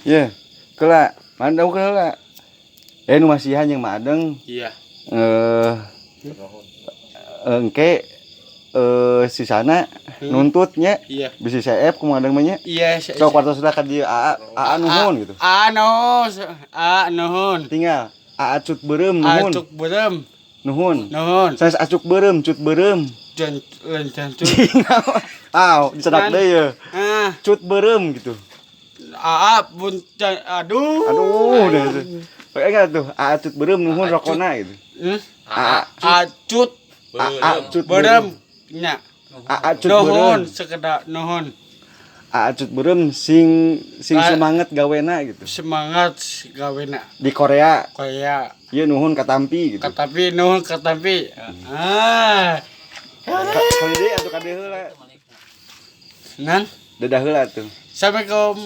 Ye, kelak, mandang kelak. Nu masihan yang madeng. Iya. Engke sisana nuntutnya. Iya. Bisa CF kumadeng mah nya. Iya. Sok wartosna ka dieu aa nuhun gitu. Nuhun. Tinggal cut beureum nuhun. Acuk berem. Nuhun. Nuhun. Sanes acuk beureum, cut beureum. Jancut. Disedak deui ye. Cut beureum gitu. Aduh. Aduh, pakai enggak tuh? Cut beureum nuhun rokona gitu. Acut. Cut Berem. Nya. Cut beureum. Nuhun, sekedar nuhun. Cut beureum sing semangat gawena gitu. Semangat gawena. Di Korea. Ieu nuhun katampi gitu. Nuhun katampi. Kali deui atuh ka deui heula. Nan. Dadah heula tuh. Assalamualaikum.